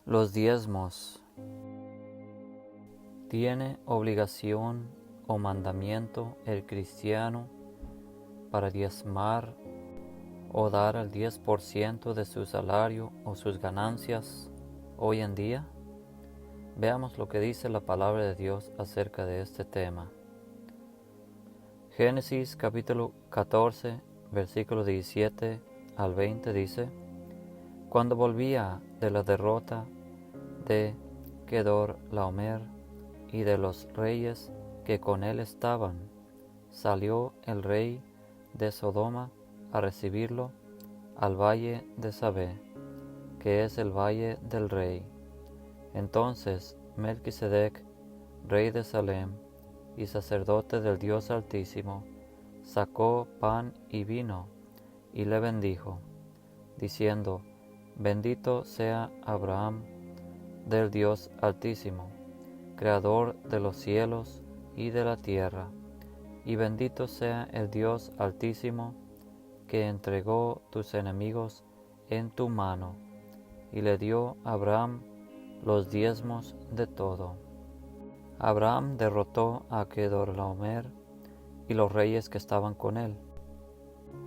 Los diezmos. ¿Tiene obligación o mandamiento el cristiano para diezmar o dar el 10% de su salario o sus ganancias hoy en día? Veamos lo que dice la palabra de Dios acerca de este tema. Génesis capítulo 14, versículo 17 al 20 dice: Cuando volvía de la derrota de Kedorlaomer y de los reyes que con él estaban, salió el rey de Sodoma a recibirlo al valle de Sabé, que es el valle del rey. Entonces Melquisedec, rey de Salem y sacerdote del Dios Altísimo, sacó pan y vino y le bendijo, diciendo: Bendito sea Abraham del Dios Altísimo, creador de los cielos y de la tierra, y bendito sea el Dios Altísimo, que entregó tus enemigos en tu mano, y le dio a Abraham los diezmos de todo. Abraham derrotó a Kedorlaomer y los reyes que estaban con él.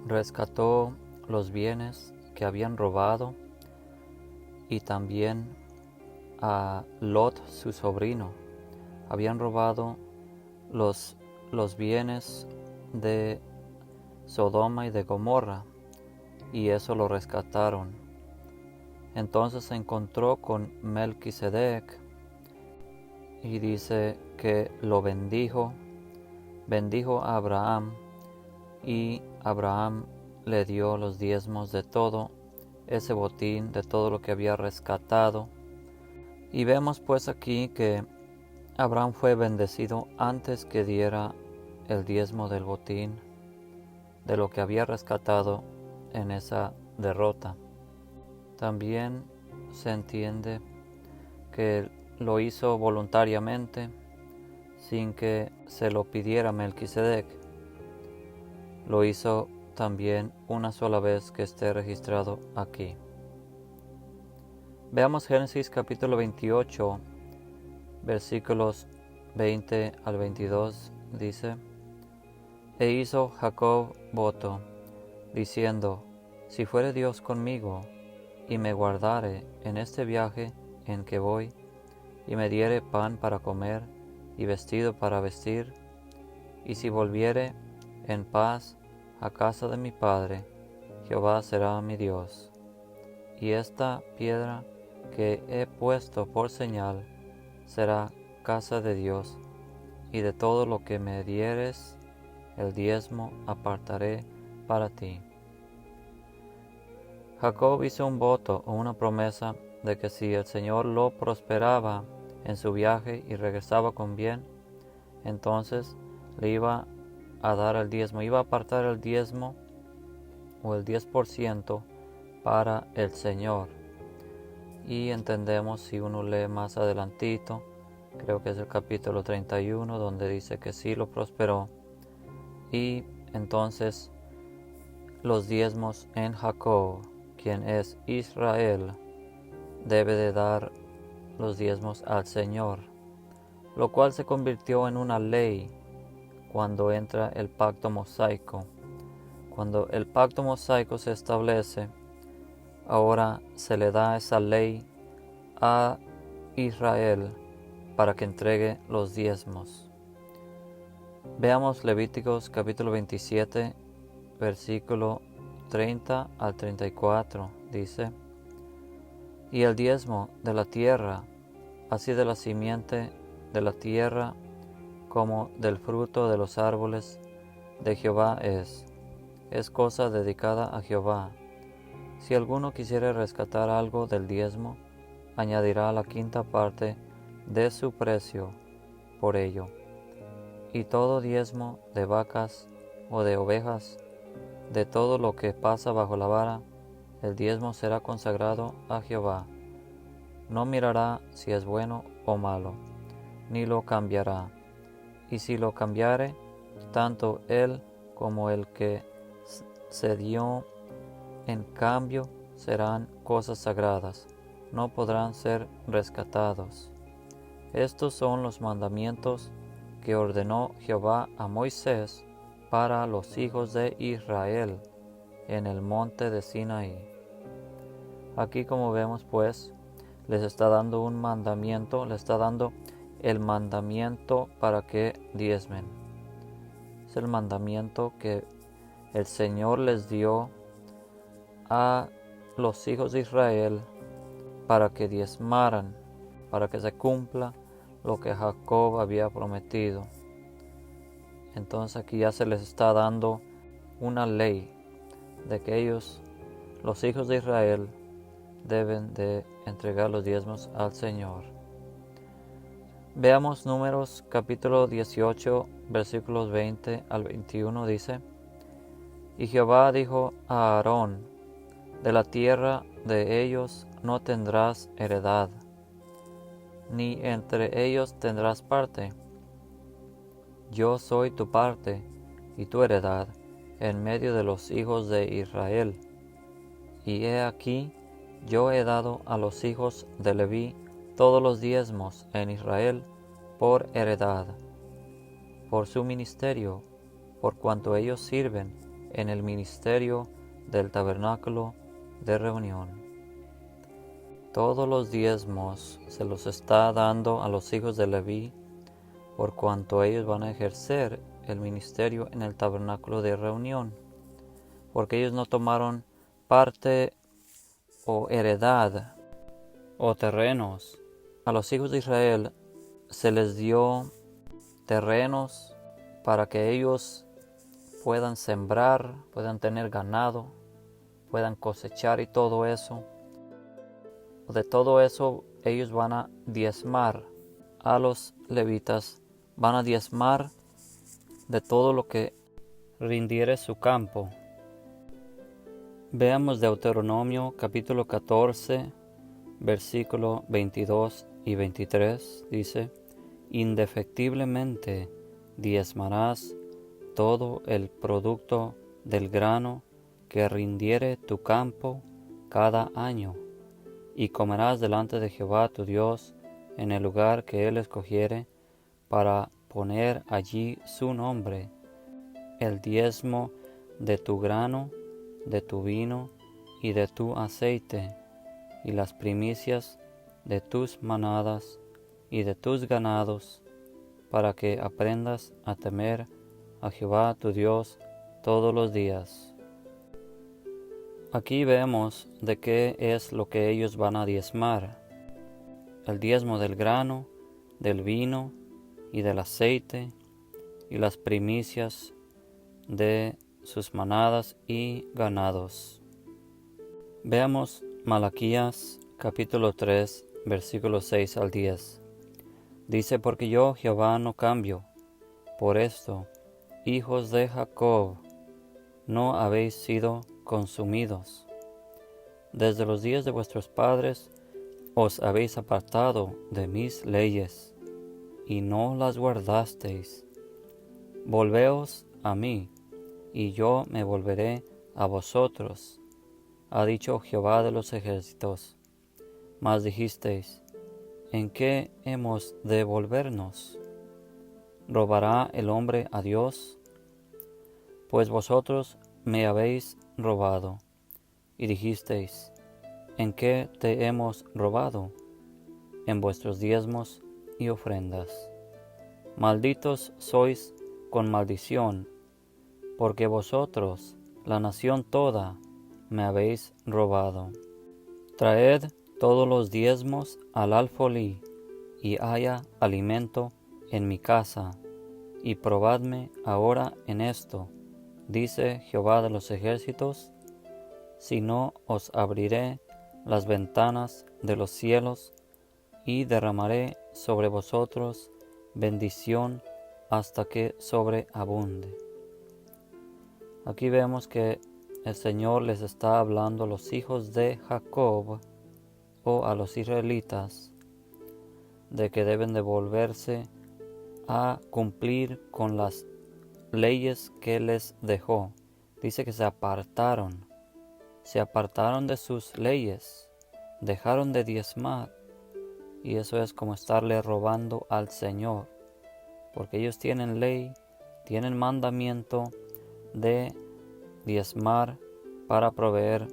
Rescató los bienes que habían robado y también a Lot, su sobrino. Habían robado los bienes de Sodoma y de Gomorra, y eso lo rescataron. Entonces se encontró con Melquisedec y dice que lo bendijo a Abraham, y Abraham le dio los diezmos de todo ese botín, de todo lo que había rescatado. Y vemos pues aquí que Abraham fue bendecido antes que diera el diezmo del botín, de lo que había rescatado en esa derrota. También se entiende que lo hizo voluntariamente, sin que se lo pidiera Melquisedec. Lo hizo también una sola vez, que esté registrado aquí. Veamos Génesis capítulo 28, versículos 20 al 22, dice: E hizo Jacob voto, diciendo: Si fuere Dios conmigo, y me guardare en este viaje en que voy, y me diere pan para comer, y vestido para vestir, y si volviere en paz a casa de mi padre, Jehová será mi Dios. Y esta piedra que he puesto por señal será casa de Dios, y de todo lo que me dieres el diezmo apartaré para ti. Jacob hizo un voto o una promesa de que si el Señor lo prosperaba en su viaje y regresaba con bien, entonces le iba a dar el diezmo, iba a apartar el diezmo o el 10% para el Señor. Y entendemos, si uno lee más adelantito, creo que es el capítulo 31, donde dice que sí lo prosperó, y entonces los diezmos en Jacob, quien es Israel, debe de dar los diezmos al Señor, lo cual se convirtió en una ley cuando entra el pacto mosaico. Cuando el pacto mosaico se establece, ahora se le da esa ley a Israel para que entregue los diezmos. Veamos Levíticos capítulo 27, versículo 30 al 34, dice: Y el diezmo de la tierra, así de la simiente de la tierra como del fruto de los árboles de Jehová es cosa dedicada a Jehová. Si alguno quisiere rescatar algo del diezmo, añadirá la quinta parte de su precio por ello. Y todo diezmo de vacas o de ovejas, de todo lo que pasa bajo la vara, el diezmo será consagrado a Jehová. No mirará si es bueno o malo, ni lo cambiará. Y si lo cambiare, tanto él como el que se dio en cambio serán cosas sagradas. no podrán ser rescatados. Estos son los mandamientos que ordenó Jehová a Moisés para los hijos de Israel en el monte de Sinaí. Aquí, como vemos, pues, les está dando un mandamiento, les está dando el mandamiento para que diezmen. Es el mandamiento que el Señor les dio a los hijos de Israel para que diezmaran, para que se cumpla lo que Jacob había prometido. Entonces aquí ya se les está dando una ley de que ellos, los hijos de Israel, deben de entregar los diezmos al Señor. Veamos Números capítulo 18, versículos 20 al 21, dice: Y Jehová dijo a Aarón: de la tierra de ellos no tendrás heredad, ni entre ellos tendrás parte. Yo soy tu parte y tu heredad en medio de los hijos de Israel. Y he aquí, yo he dado a los hijos de Leví todos los diezmos en Israel por heredad, por su ministerio, por cuanto ellos sirven en el ministerio del tabernáculo de reunión. Todos los diezmos se los está dando a los hijos de Leví, por cuanto ellos van a ejercer el ministerio en el tabernáculo de reunión, porque ellos no tomaron parte o heredad o terrenos. A los hijos de Israel se les dio terrenos para que ellos puedan sembrar, puedan tener ganado, puedan cosechar y todo eso. De todo eso ellos van a diezmar. A los levitas van a diezmar de todo lo que rindiere su campo. Veamos Deuteronomio capítulo 14, versículo 22 y 23, dice: Indefectiblemente diezmarás todo el producto del grano que rindiere tu campo cada año, y comerás delante de Jehová tu Dios en el lugar que él escogiere para poner allí su nombre, el diezmo de tu grano, de tu vino y de tu aceite, y las primicias de tus manadas y de tus ganados, para que aprendas a temer a Jehová tu Dios todos los días. Aquí vemos de qué es lo que ellos van a diezmar: el diezmo del grano, del vino y del aceite, y las primicias de sus manadas y ganados. Veamos Malaquías capítulo 3, versículos 6 al 10. Dice: Porque yo, Jehová, no cambio. Por esto, hijos de Jacob, no habéis sido consumidos. Desde los días de vuestros padres os habéis apartado de mis leyes, y no las guardasteis. Volveos a mí, y yo me volveré a vosotros, ha dicho Jehová de los ejércitos. Mas dijisteis: ¿en qué hemos de volvernos? ¿Robará el hombre a Dios? Pues vosotros me habéis robado. Y dijisteis: ¿en qué te hemos robado? En vuestros diezmos y ofrendas. Malditos sois con maldición, porque vosotros, la nación toda, me habéis robado. Traed todos los diezmos al alfolí, y haya alimento en mi casa, y probadme ahora en esto, dice Jehová de los ejércitos, si no os abriré las ventanas de los cielos, y derramaré sobre vosotros bendición hasta que sobreabunde. Aquí vemos que el Señor les está hablando a los hijos de Jacob o a los israelitas de que deben de volverse a cumplir con las leyes que les dejó. Dice que se apartaron de sus leyes, dejaron de diezmar, y eso es como estarle robando al Señor, porque ellos tienen ley, tienen mandamiento de diezmar para proveer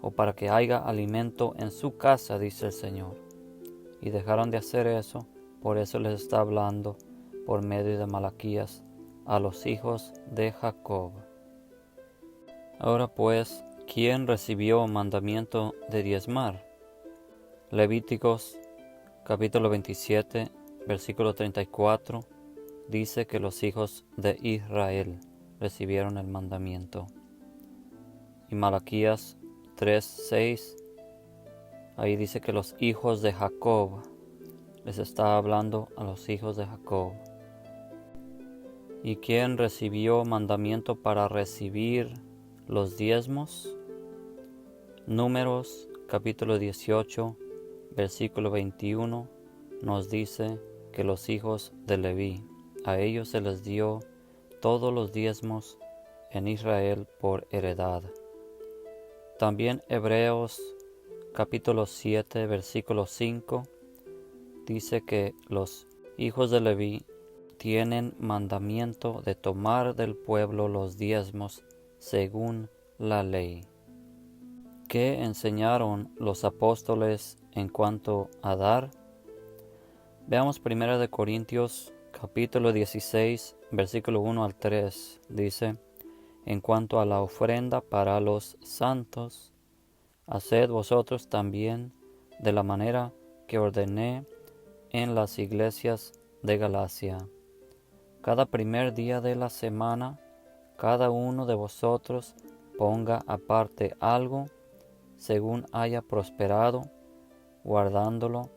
o para que haya alimento en su casa, dice el Señor. Y dejaron de hacer eso, por eso les está hablando por medio de Malaquías a los hijos de Jacob. Ahora pues, ¿quién recibió mandamiento de diezmar? Levíticos capítulo 27, versículo 34, dice que los hijos de Israel recibieron el mandamiento. Y Malaquías 3:6, ahí dice que los hijos de Jacob, les está hablando a los hijos de Jacob. ¿Y quién recibió mandamiento para recibir los diezmos? Números capítulo 18, versículo 21, nos dice que los hijos de Leví, a ellos se les dio todos los diezmos en Israel por heredad. También Hebreos capítulo 7, versículo 5, dice que los hijos de Leví tienen mandamiento de tomar del pueblo los diezmos según la ley. ¿Qué enseñaron los apóstoles en cuanto a dar? Veamos 1 Corintios capítulo 16, versículo 1 al 3, dice: en cuanto a la ofrenda para los santos, haced vosotros también de la manera que ordené en las iglesias de Galacia. Cada primer día de la semana, cada uno de vosotros ponga aparte algo, según haya prosperado, guardándolo,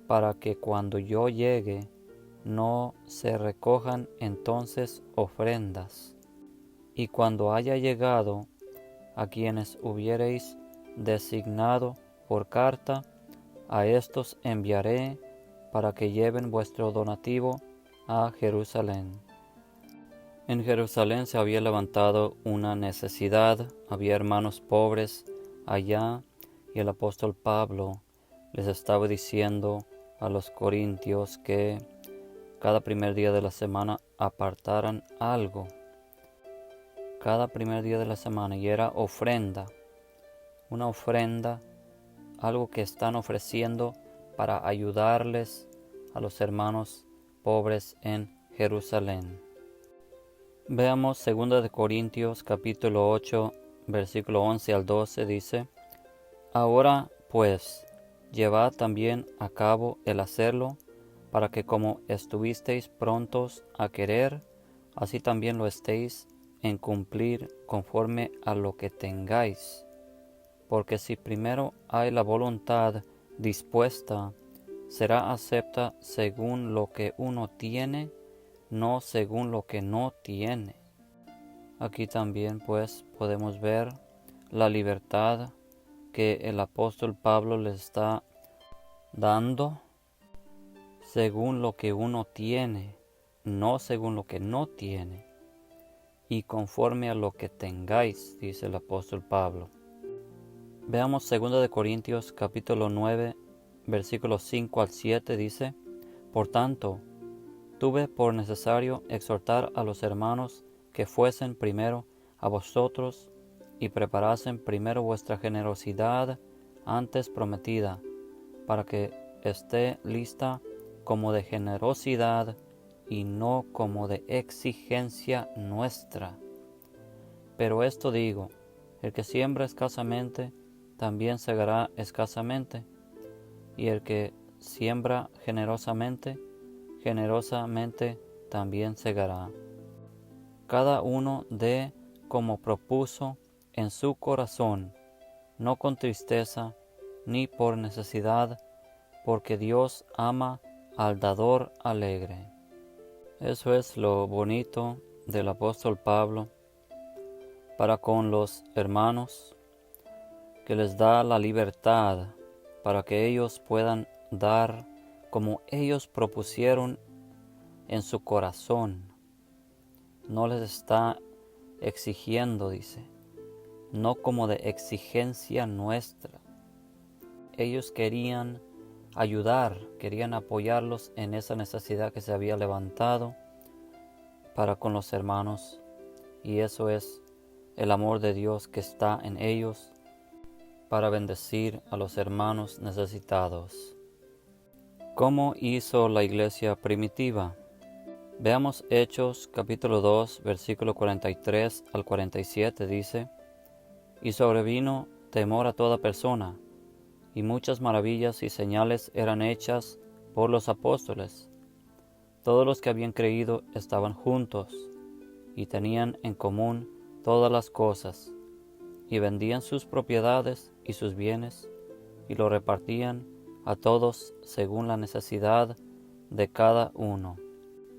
para que cuando yo llegue, no se recojan entonces ofrendas. Y cuando haya llegado, a quienes hubiereis designado por carta, a estos enviaré para que lleven vuestro donativo a Jerusalén. En Jerusalén se había levantado una necesidad, había hermanos pobres allá, y el apóstol Pablo les estaba diciendo a los corintios que cada primer día de la semana apartaran algo. Cada primer día de la semana, y era ofrenda, una ofrenda, algo que están ofreciendo para ayudarles a los hermanos pobres en Jerusalén. Veamos 2 Corintios capítulo 8, versículo 11 al 12, dice: ahora pues, llevad también a cabo el hacerlo, para que como estuvisteis prontos a querer, así también lo estéis en cumplir conforme a lo que tengáis. Porque si primero hay la voluntad dispuesta, será acepta según lo que uno tiene, no según lo que no tiene. Aquí también pues podemos ver la libertad que el apóstol Pablo les está dando según lo que uno tiene, no según lo que no tiene. Y conforme a lo que tengáis, dice el apóstol Pablo. Veamos 2 Corintios capítulo 9, versículos 5 al 7, dice: por tanto, tuve por necesario exhortar a los hermanos que fuesen primero a vosotros y preparasen primero vuestra generosidad antes prometida, para que esté lista como de generosidad y no como de exigencia nuestra. Pero esto digo, el que siembra escasamente, también segará escasamente, y el que siembra generosamente, generosamente también segará. Cada uno dé como propuso en su corazón, no con tristeza ni por necesidad, porque Dios ama al dador alegre. Eso es lo bonito del apóstol Pablo para con los hermanos, que les da la libertad para que ellos puedan dar como ellos propusieron en su corazón. No les está exigiendo, dice, no como de exigencia nuestra. ellos querían ayudar, querían apoyarlos en esa necesidad que se había levantado para con los hermanos. Y eso es el amor de Dios que está en ellos para bendecir a los hermanos necesitados. ¿Cómo hizo la iglesia primitiva? Veamos Hechos capítulo 2, versículo 43 al 47, dice: Y sobrevino temor a toda persona, y muchas maravillas y señales eran hechas por los apóstoles. Todos los que habían creído estaban juntos, y tenían en común todas las cosas, y vendían sus propiedades y sus bienes, y lo repartían a todos según la necesidad de cada uno.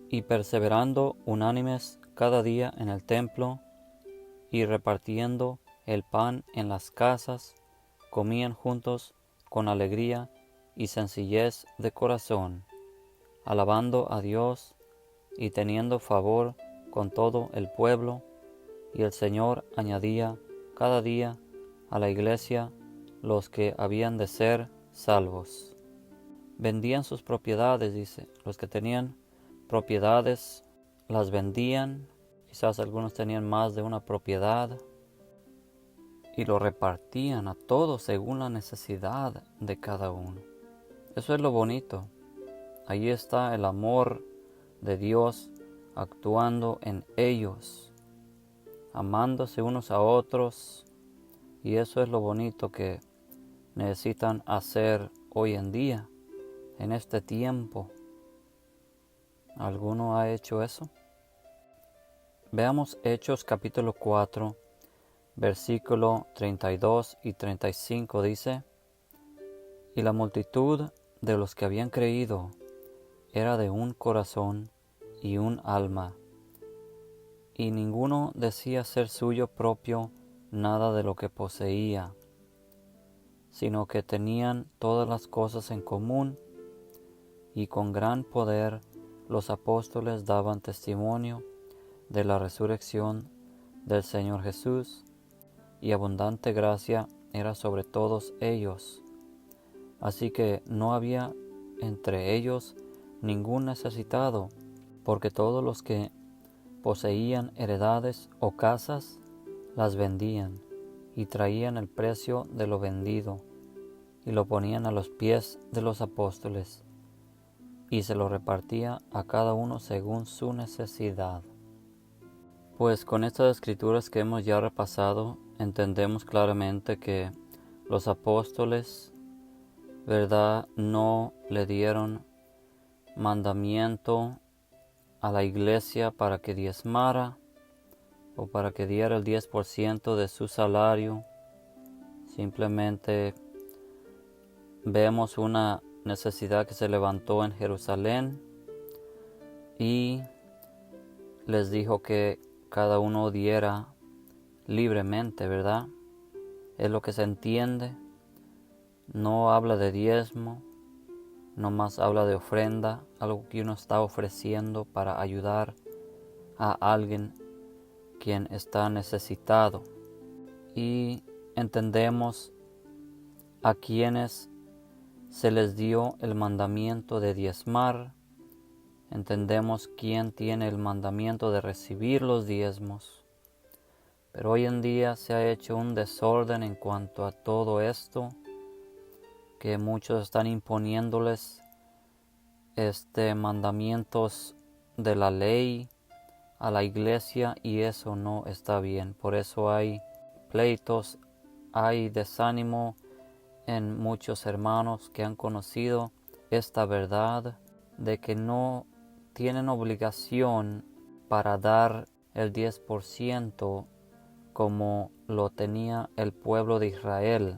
Y perseverando unánimes cada día en el templo, y repartiendo el pan en las casas, comían juntos con alegría y sencillez de corazón, alabando a Dios y teniendo favor con todo el pueblo. Y el Señor añadía cada día a la iglesia los que habían de ser salvos. Vendían sus propiedades, dice. Los que tenían propiedades las vendían. Quizás algunos tenían más de una propiedad. Y lo repartían a todos según la necesidad de cada uno. Eso es lo bonito. Ahí está el amor de Dios actuando en ellos, amándose unos a otros. Y eso es lo bonito que necesitan hacer hoy en día, en este tiempo. ¿Alguno ha hecho eso? Veamos Hechos capítulo 4, versículo 32 y 35, dice: Y la multitud de los que habían creído era de un corazón y un alma, y ninguno decía ser suyo propio nada de lo que poseía, sino que tenían todas las cosas en común, y con gran poder los apóstoles daban testimonio de la resurrección del Señor Jesús, y abundante gracia era sobre todos ellos. Así que no había entre ellos ningún necesitado, porque todos los que poseían heredades o casas las vendían y traían el precio de lo vendido y lo ponían a los pies de los apóstoles, y se lo repartía a cada uno según su necesidad. Pues con estas escrituras que hemos ya repasado, entendemos claramente que los apóstoles, ¿verdad?, no le dieron mandamiento a la iglesia para que diezmara o para que diera el 10% de su salario. Simplemente vemos una necesidad que se levantó en Jerusalén y les dijo que cada uno diera libremente, ¿verdad? Es lo que se entiende. No habla de diezmo, nomás habla de ofrenda, algo que uno está ofreciendo para ayudar a alguien quien está necesitado. Y entendemos a quienes se les dio el mandamiento de diezmar. Entendemos quién tiene el mandamiento de recibir los diezmos. Pero hoy en día se ha hecho un desorden en cuanto a todo esto, que muchos están imponiéndoles mandamientos de la ley a la iglesia, y eso no está bien. Por eso hay pleitos, hay desánimo en muchos hermanos que han conocido esta verdad de que no tienen obligación para dar el 10% como lo tenía el pueblo de Israel,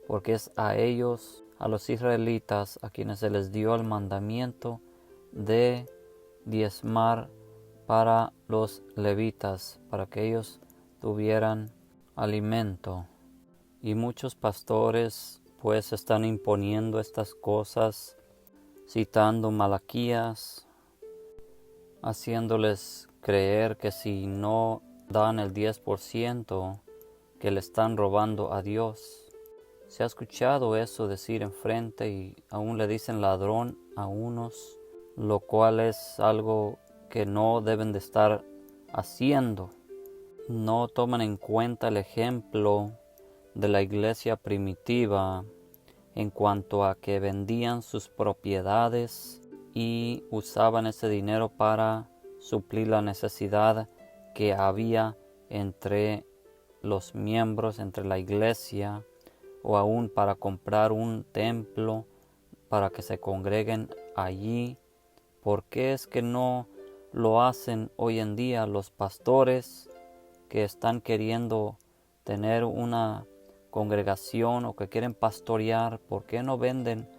porque es a ellos, a los israelitas, a quienes se les dio el mandamiento de diezmar para los levitas, para que ellos tuvieran alimento. Y muchos pastores pues están imponiendo estas cosas, citando Malaquías, haciéndoles creer que si no dan el 10%, que le están robando a Dios. Se ha escuchado eso decir enfrente y aún le dicen ladrón a unos, lo cual es algo que no deben de estar haciendo. No toman en cuenta el ejemplo de la iglesia primitiva en cuanto a que vendían sus propiedades y usaban ese dinero para suplir la necesidad que había entre los miembros, entre la iglesia, o aún para comprar un templo para que se congreguen allí. ¿Por qué es que no lo hacen hoy en día los pastores que están queriendo tener una congregación o que quieren pastorear? ¿Por qué no venden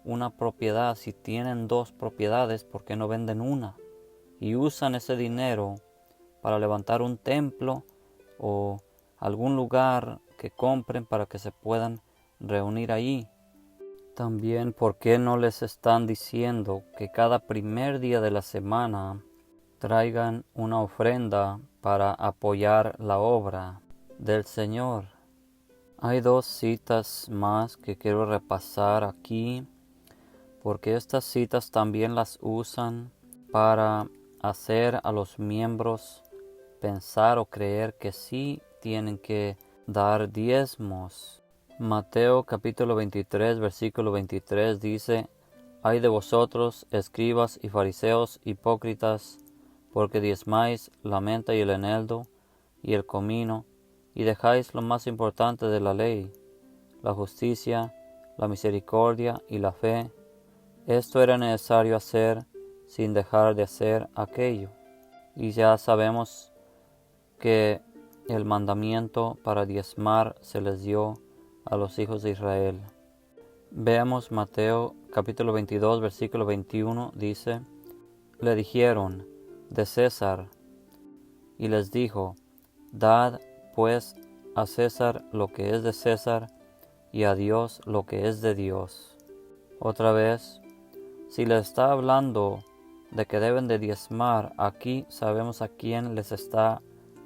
una propiedad? Si tienen 2 propiedades, ¿por qué no venden una? Y usan ese dinero para levantar un templo o algún lugar que compren para que se puedan reunir allí. También, ¿por qué no les están diciendo que cada primer día de la semana traigan una ofrenda para apoyar la obra del Señor? Hay 2 citas más que quiero repasar aquí, porque estas citas también las usan para hacer a los miembros pensar o creer que sí tienen que dar diezmos. Mateo capítulo 23, versículo 23 dice: Ay de vosotros, escribas y fariseos hipócritas, porque diezmáis la menta y el eneldo y el comino, y dejáis lo más importante de la ley, la justicia, la misericordia y la fe. Esto era necesario hacer sin dejar de hacer aquello. Y ya sabemos que el mandamiento para diezmar se les dio a los hijos de Israel. Veamos Mateo capítulo 22, versículo 21, dice: Le dijeron: de César. Y les dijo: Dad pues a César lo que es de César, y a Dios lo que es de Dios. Otra vez, si les está hablando de que deben de diezmar, aquí sabemos a quién les está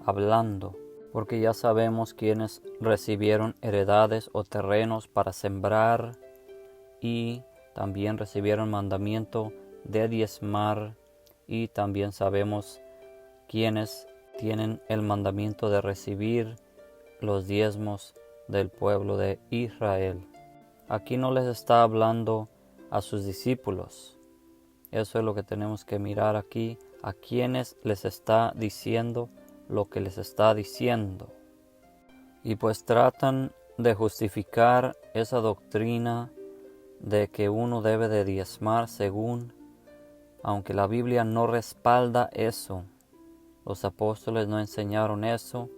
hablando, porque ya sabemos quiénes recibieron heredades o terrenos para sembrar y también recibieron mandamiento de diezmar, y también sabemos quiénes tienen el mandamiento de recibir los diezmos del pueblo de Israel. Aquí no les está hablando a sus discípulos. Eso es lo que tenemos que mirar aquí, a quienes les está diciendo lo que les está diciendo. Y pues tratan de justificar esa doctrina de que uno debe de diezmar según, aunque la Biblia no respalda eso. Los apóstoles no enseñaron eso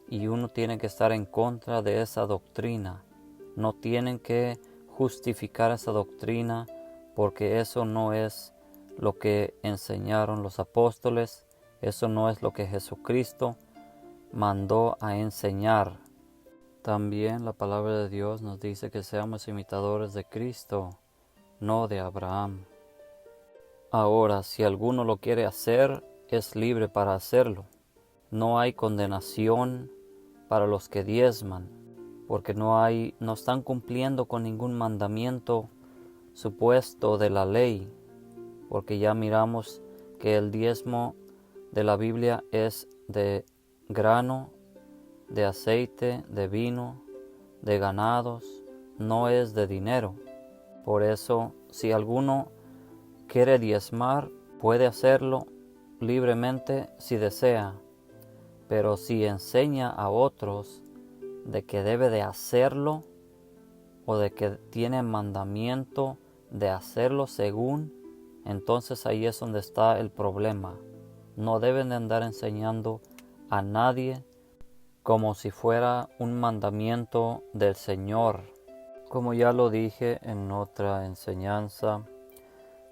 y uno tiene que estar en contra de esa doctrina. No tienen que justificar esa doctrina porque eso no es lo que enseñaron los apóstoles, eso no es lo que Jesucristo mandó a enseñar. También la palabra de Dios nos dice que seamos imitadores de Cristo, no de Abraham. Ahora, si alguno lo quiere hacer, es libre para hacerlo. No hay condenación para los que diezman, porque no están cumpliendo con ningún mandamiento supuesto de la ley, porque ya miramos que el diezmo de la Biblia es de grano, de aceite, de vino, de ganados, no es de dinero. Por eso, si alguno quiere diezmar, puede hacerlo libremente si desea, pero si enseña a otros de que debe de hacerlo o de que tiene mandamiento de hacerlo según, entonces ahí es donde está el problema. No deben de andar enseñando a nadie como si fuera un mandamiento del Señor. Como ya lo dije en otra enseñanza,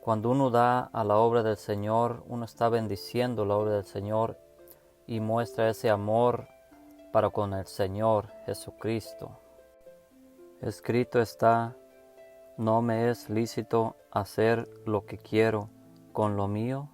cuando uno da a la obra del Señor, uno está bendiciendo la obra del Señor y muestra ese amor para con el Señor Jesucristo. Escrito está: no me es lícito hacer lo que quiero con lo mío,